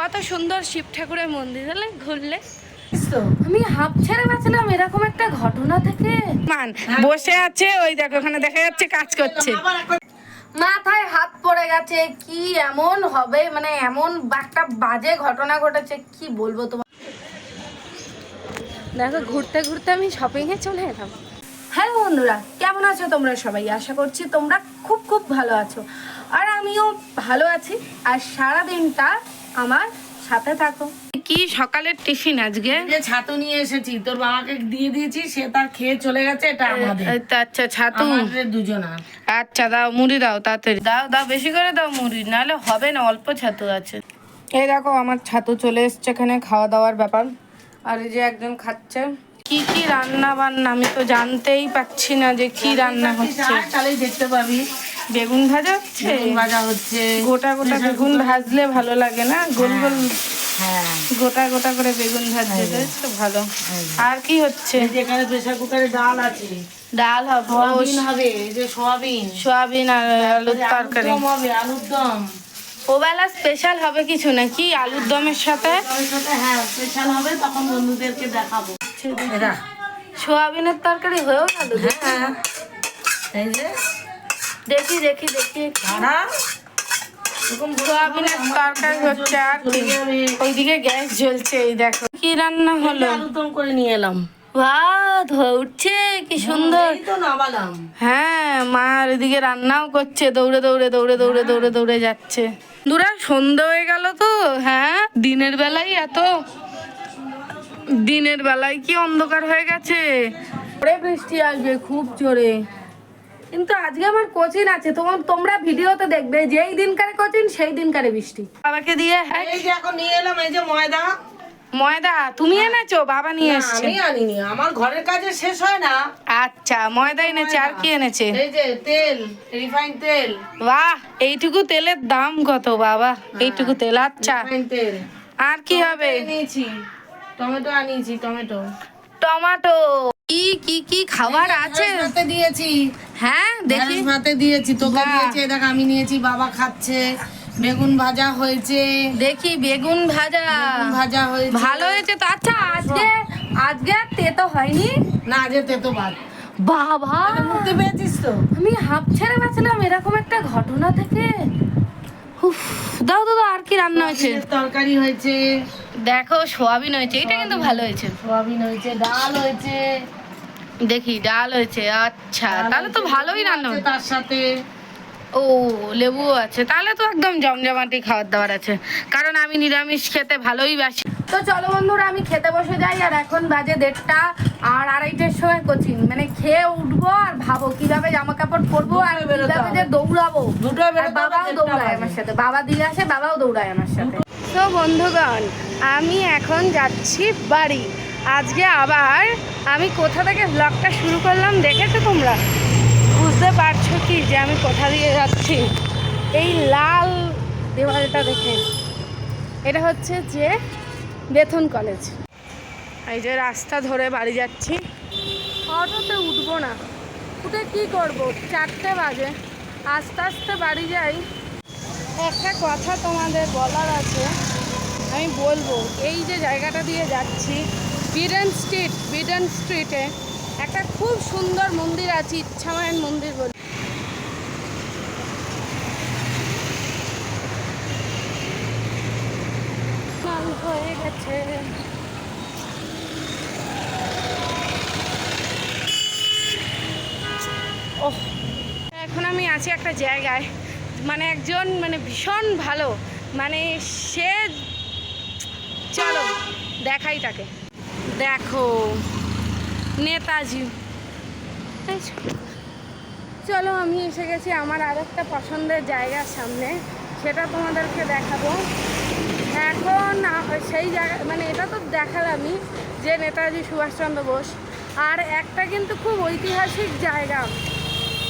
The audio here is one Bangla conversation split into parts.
কত সুন্দর শিব ঠাকুরের মন্দির হলে ঘুরলে। আমি হাফ ছেড়ে বাঁচলাম এরকম একটা ঘটনা থেকে। মান বসে আছে, ওই দেখো ওখানে দেখা যাচ্ছে কাজ করছে, মাথায় হাত পড়ে গেছে। কি এমন হবে, মানে এমন একটা বাজে ঘটনা ঘটেছে কি বলবো তোমার। দেখো ঘুরতে ঘুরতে আমি শপিং এ চলে এলাম। হ্যালো বন্ধুরা, কেমন আছো তোমরা সবাই? আশা করছি তোমরা খুব খুব ভালো আছো, আর আমিও ভালো আছি। আর সারা দিনটা আমার সাথে থাকো। কি সকালের টিফিন আজকে? ছাতু নিয়ে এসেছি, তোর বাবাকে দিয়ে দিয়েছি, সে তার খেয়ে চলে গেছে। এটা আমাদের। আচ্ছা ছাতু আমাদের দুজনার। আচ্ছা দাও, মুড়ি দাও তাড়াতাড়ি, দাও দাও বেশি করে দাও মুড়ি, নাহলে হবে না, অল্প ছাতু আছে। এই দেখো আমার ছাতু চলে এসছে এখানে, খাওয়া দাওয়ার ব্যাপার। আর এই যে একজন খাচ্ছে। কি কি রান্না বান্না আমি তো জানতেই পাচ্ছি না যে কি রান্না হচ্ছে। তাহলেই দেখতে পাবি। বেগুন ভাজা হচ্ছে, বেগুন ভাজা হচ্ছে। গোটা গোটা বেগুন ভাজলে ভালো লাগে না, গোল গোল। হ্যাঁ, গোটা গোটা করে বেগুন ভাজতে তো ভালো। আর কি হচ্ছে? যেখানে প্রেসার কুকারে ডাল আছে, ডাল হবে, সোয়াবিন হবে, এই যে সোয়াবিন, সোয়াবিন আর আলুর তরকারি হবে, আলুর দম। ওবেলা স্পেশাল হবে কিছু নাকি আলুর দমের সাথে? হ্যাঁ স্পেশাল হবে, তখন বন্ধুদেরকে দেখাবো। সোয়াবিনের তরকারি হয়েও গেল। হ্যাঁ এই যে দেখি দেখি দেখি সোয়াবিনের তরকারি হচ্ছে। আর কি ওইদিকে গ্যাস জ্বলছে, এই দেখো কি রান্না হলো। আলুর দম করে নিয়ে এলাম। ভাত উঠছে কি সুন্দর। এই তো নামালাম। হ্যাঁ, মা আর এদিকে রান্নাও করছে, দৌড়ে দৌড়ে দৌড়ে দৌড়ে দৌড়ে দৌড়ে যাচ্ছে। দূরা সন্ধ্যা হয়ে গেল তো। হ্যাঁ, দিনের বেলায় দিনের বেলায় কি অন্ধকার হয়ে গেছে। পরে বৃষ্টি আসবে খুব জোরে। কিন্তু আজকে আমার কোচিং আছে, তোমরা ভিডিওতে দেখবে যেই দিনকারে কোচিং সেই দিনকারে বৃষ্টি। বাবাকে দিয়ে এই যে এখন নিয়ে এলাম, এই যে ময়দা। ময়দা তুমি এনেছো? বাবা নিয়ে এসছে। আমি আনিনি, আমার ঘরের কাজে শেষ হয় না। আচ্ছা, ময়দা এনেছে। আর কি এনেছে? এই যে তেল, রিফাইন তেল। বাহ, এইটুকু তেলের দাম কত বাবা? এইটুকু তেল। আচ্ছা, রিফাইন তেল। আর কি হবে? নিয়েছি টমেটো, আনিয়েছি টমেটো। টমেটো। কি কি কি খাবার আছে? ভাতে দিয়েছি। হ্যাঁ দেখি, ভাতে দিয়েছি, তোকে দিয়েছি, দেখ আমি নিয়েছি, বাবা খাচ্ছে। বেগুন ভাজা হয়েছে, দেখি বেগুন ভাজা। ভাজা হয়েছে, ভালো হয়েছে তো। আচ্ছা আজকে আর তেতো হয়নি না? আজ তেতো ভাত। বাবা, মুক্তি পেয়েছিস তো? আমি হাফ ছেড়ে বাঁচলাম এরকম একটা ঘটনা থেকে। উফ, দাও দাও দাও, আর কি রান্না হয়েছে? তরকারি হয়েছে, দেখো সোয়াবিন হয়েছে, এটা কিন্তু ভালো হয়েছে। সোয়াবিন হয়েছে, ডাল হয়েছে। দেখি ডাল হয়েছে। আচ্ছা, তাহলে তো ভালোই রান্না হয়েছে। তার সাথে ও লেবুও আছে, তাহলে তো একদম জমজমাটি খাবার দাবার আছে, কারণ আমি নিরামিষ খেতে ভালোই বাসি। তো চলো বন্ধুরা, আমি খেতে বসে যাই। আর এখন বাজে 1:30 আর 2:30-এর সময় কোচিং, মানে খেয়ে উঠবো আর ভাবো কিভাবে জামা কাপড় পরবো আর কিভাবে যে দৌড়াবো। আর বাবাও দৌড়ায় আমার সাথে, বাবা দিয়ে আসে, বাবাও দৌড়ায় আমার সাথে। তো বন্ধুগণ, আমি এখন যাচ্ছি বাড়ি। আজকে আবার আমি কোথা থেকে ব্লগটা শুরু করলাম দেখেছো তোমরা? বুঝতে পারছো কি যে আমি কোথা দিয়ে যাচ্ছি? এই লাল দেওয়ালটা দেখে, এটা হচ্ছে যে বেথুন কলেজ। এই যে রাস্তা ধরে বাড়ি যাচ্ছি। অটোতে উঠবো না, উঠে কি করব, 4টে বাজে। আস্তে আস্তে বাড়ি যাই। একটা কথা তোমাদের বলার আছে, আমি বলবো। এই যে জায়গাটা দিয়ে যাচ্ছি, বিডেন স্ট্রিটে একটা খুব সুন্দর মন্দির আছে, ইচ্ছামায়ন মন্দির বলে। হয়ে গেছে। ওহ, এখন আমি আছি একটা জায়গায়, মানে একজন মানে ভীষণ ভালো, মানে সে, চলো দেখাই তাকে। দেখো নেতাজি। চলো, আমি এসে গেছি আমার আরেকটা পছন্দের জায়গার সামনে, সেটা তোমাদেরকে দেখাবো। এখন সেই জায়গা, মানে এটা তো দেখালামই যে নেতাজি সুভাষচন্দ্র বোস, আর একটা কিন্তু খুব ঐতিহাসিক জায়গা,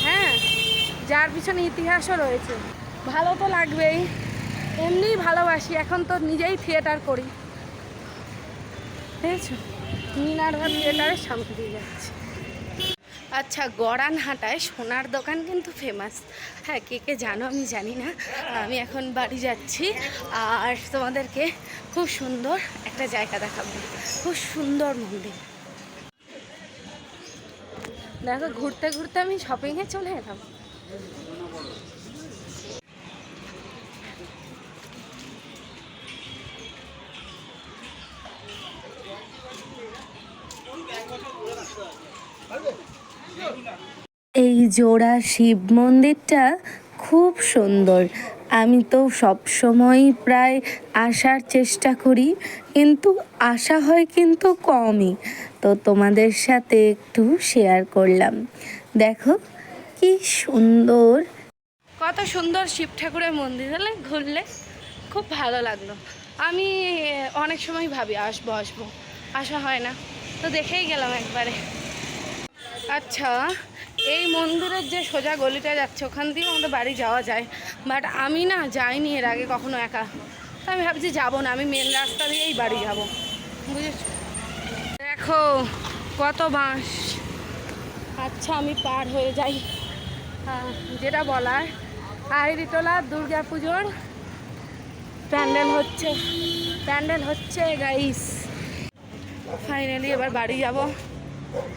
হ্যাঁ, যার পিছনে ইতিহাসও রয়েছে। ভালো তো লাগবেই, এমনিই ভালোবাসি, এখন তো নিজেই থিয়েটার করি, ঠিক আছে? মিনার্ভা থিয়েটারের সামনে দিয়ে যাচ্ছি। আচ্ছা, গড়ানহাটায় সোনার দোকান কিন্তু ফেমাস। হ্যাঁ, কে কে জানো আমি জানি না। আমি এখন বাড়ি যাচ্ছি আর তোমাদেরকে খুব সুন্দর একটা জায়গা দেখাবো, খুব সুন্দর মন্দির। দেখো, ঘুরতে ঘুরতে আমি শপিংয়ে চলে এলাম। এই জোড়া শিব মন্দিরটা খুব সুন্দর। আমি তো সব সময় প্রায় আসার চেষ্টা করি, কিন্তু আসা হয় কিন্তু কমই। তো তোমাদের সাথে একটু শেয়ার করলাম। দেখো কি সুন্দর, কত সুন্দর শিব ঠাকুরের মন্দির। হলে ঘুরলে খুব ভালো লাগলো। আমি অনেক সময় ভাবি আসবো আসবো, আসা হয় না, তো দেখেই গেলাম একবারে। আচ্ছা, এই মন্দিরের যে সোজা গলিটা যাচ্ছে ওখান দিয়ে আমাদের বাড়ি যাওয়া যায়, বাট আমি না যাইনি এর আগে কখনো একা। তো আমি ভাবছি যাবো না, আমি মেন রাস্তা দিয়েই বাড়ি যাব, বুঝেছ? দেখো কত বাঁশ। আচ্ছা, আমি পার হয়ে যাই। যেটা বলার, আইরিটোলা দুর্গা পুজোর প্যান্ডেল হচ্ছে গাইস। ফাইনালি এবার বাড়ি যাব,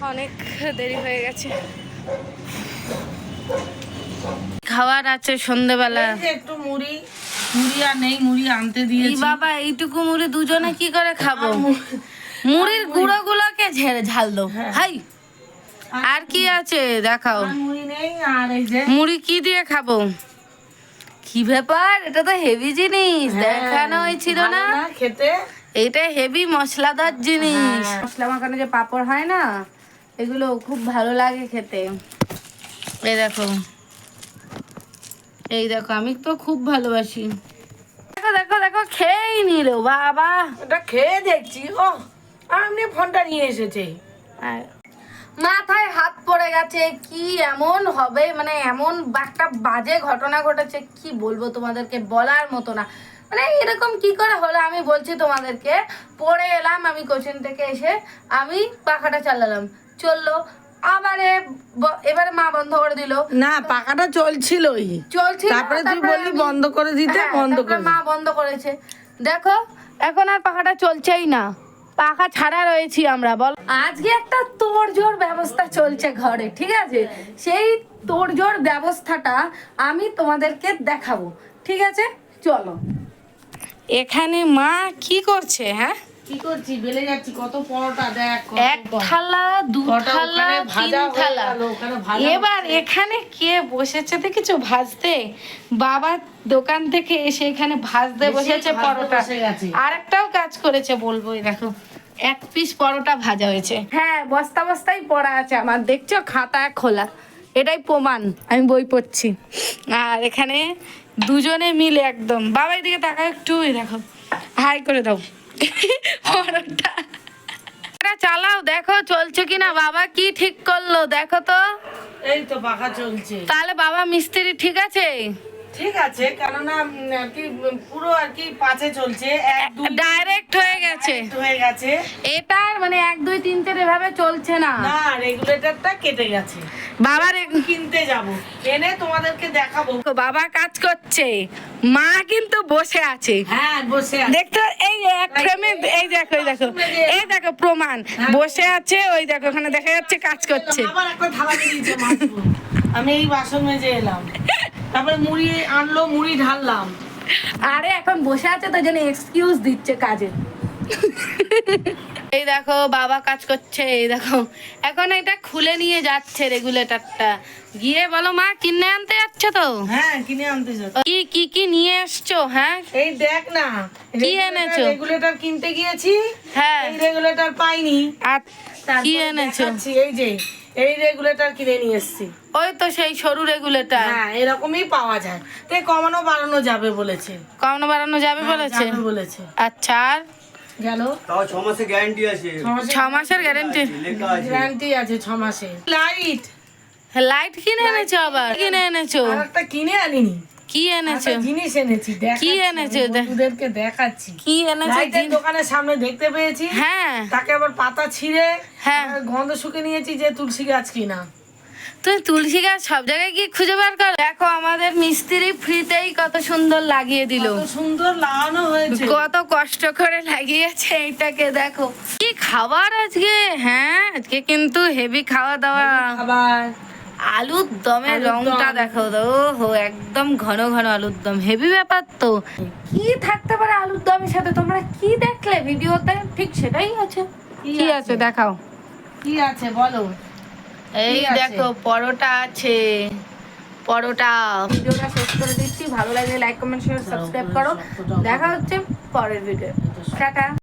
অনেক দেরি হয়ে গেছে। খাবার আছে সন্ধ্যেবেলা, একটু মুড়ি আর নেই, মুড়ি আনতে দিয়েছি। বাবা এইটুকু মুড়ি দুজনে কি করে খাবো? মুড়ির গুঁড়ো গুলোকে ঝাল দো হাই। আর কি আছে দেখাও। মুড়ি নেই, আর এই যে মুড়ি কি দিয়ে খাবো? কি ব্যাপার, এটা তো হেভি জিনিস, দেখানো হয়েছিল না খেতে। এটা হেভি মশলাদার জিনিস। মশলা মাখানো যে পাঁপড় হয় না, এগুলো খুব ভালো লাগে খেতে। এই দেখো, আমি তো খুব ভালোবাসি। দেখো দেখো দেখো, খেয়েই নিল বাবা। এটা খেয়ে দেখছি। ও আপনি ফোনটা নিয়ে এসেছে, মাথায় হাত পড়ে গেছে। কি এমন হবে, মানে এমন একটা বাজে ঘটনা ঘটেছে, কি বলবো তোমাদেরকে, বলার মতো না। মানে এরকম কি করে হলো আমি বলছি তোমাদেরকে। পড়ে এলাম আমি কোচিং থেকে এসে, আমি পাখাটা চালালাম, চললো। এবারে মা বন্ধ করে দিল। না, পাখাটা চলছিলই, তারপরে তুই বললি বন্ধ করে দিতে, বন্ধ করে মা বন্ধ করেছে। দেখো এখন আর পাখাটা চলছেই না, পাখা ছাড়া রয়েছি আমরা। বল, আজকে একটা তোড়জোড় ব্যবস্থা চলছে ঘরে, ঠিক আছে? সেই তোড়জোড় ব্যবস্থাটা আমি তোমাদেরকে দেখাবো, ঠিক আছে? চলো। এখানে মা কি করছে? হ্যাঁ, কি করছি? বেলে যাচ্ছি। কত পরোটা দেখ, এক থালা, দু থালা, তিন থালা। এবার এখানে কে বসেছে দেখেছো ভাজতে? বাবা দোকান থেকে এসে এখানে ভাজতে বসেছে পরোটা। আর একটাও কাজ করেছে বলবো, এই দেখো এক পিস পরোটা ভাজা হয়েছে। হ্যাঁ, বস্তা বস্তাই পড়া আছে আমার, দেখছো খাতা খোলা, এটাই প্রমাণ আমি বই পড়ছি। আর এখানে দুজনে মিলে একদম, বাবা এদিকে তাকাও একটু, দেখো হাই করে দাও পরোটা চালাও, দেখো চলছে কিনা। বাবা কি ঠিক করলো দেখো তো। এই তো পাখা চলছে। তাহলে বাবা মিস্ত্রি ঠিক আছে? ঠিক আছে, কেননা আর কি পুরো আর কি পাঁচে চলছে, ডাইরেক্ট হয়ে গেছে। এটার মানে 1 2 3 4 এভাবে চলছে না, রেগুলেটরটা কেটে গেছে। বাবার কিনতে যাব, এনে তোমাদেরকে দেখাবো। বাবা কাজ করছে, মা কিন্তু বসে আছে। হ্যাঁ, বসে আছে। দেখতো এই এক ফ্রেমে, এই দেখো প্রমাণ, বসে আছে। ওই দেখো ওখানে দেখা যাচ্ছে কাজ করছে। আবার একটা থালা দিয়েছে মাছগুলো। আমি এই বাসন মেজে এলাম, তারপরে মুড়ি আনলো, মুড়ি ঢাললাম। আরে এখন বসে আছে তো জন্য এক্সকিউজ দিচ্ছে কাজে। এই দেখো বাবা কাজ করছে, এই দেখো এখন এটা খুলে নিয়ে যাচ্ছে রেগুলেটরটা। গিয়ে বলো মা কিনে আনতে যাচ্ছে তো? হ্যাঁ, কিনে আনতে যাচ্ছে। কি নিয়ে এসছো? হ্যাঁ, এই দেখ না, কি এনেছো? রেগুলেটর কিনতে গিয়েছি, হ্যাঁ, এই রেগুলেটর পাইনি। আর কি এনেছো? এই যে এই রেগুলেটর কিনে নিয়ে এসেছি। ওই তো সেই সরু রেগুলেটর। হ্যাঁ, এরকমই পাওয়া যায়। তো কমানো বাড়ানো যাবে বলেছে। বলেছে। আচ্ছা, আর গেল তাও 6 মাসের গ্যারান্টি আছে। 6 মাসের গ্যারান্টি আছে 6 মাসের। লাইট কিনে এনেছো? আবার কিনে এনেছো? আরেকটা কিনে আনিনি। কি এনেছো? জিনিস এনেছি, কি এনেছো? ওদেরকে দেখাচ্ছি। কি এনেছো? লাইটের দোকানের সামনে দেখতে পেয়েছি। হ্যাঁ, তাকে আবার পাতা ছিঁড়ে, হ্যাঁ, গন্ধ শুকে নিয়েছি যে তুলসী গাছ কিনা। তুমি তুলসী গাছ সব জায়গায় গিয়ে খুঁজে বার করো। দেখো আমাদের মিস্ত্রি ফ্রিতেই কত সুন্দর লাগিয়ে দিল, কত সুন্দর লাগানো হয়েছে। কত কষ্ট করে লাগিয়েছে এইটাকে। দেখো কি খাবার আজকে, হ্যাঁ আজকে কিন্তু হেভি খাওয়া দাওয়া। খাবার আলুর দমের আলুর দম। রংটা দেখো তো, ওহো একদম ঘন ঘন আলুর দম, হেভি ব্যাপার তো। কি থাকতে পারে আলুর দমের সাথে, তোমরা কি দেখলে ভিডিওতে? ঠিক সেটাই আছে। কি আছে দেখাও। কি আছে বলো? এই কি আছে? দেখো পরোটা আছে, পরোটা। ভিডিওটা শেষ করে দিচ্ছি, ভালো লাগলে লাইক কমেন্ট শেয়ার সাবস্ক্রাইব করো। দেখা হচ্ছে পরের ভিডিও। টাটা।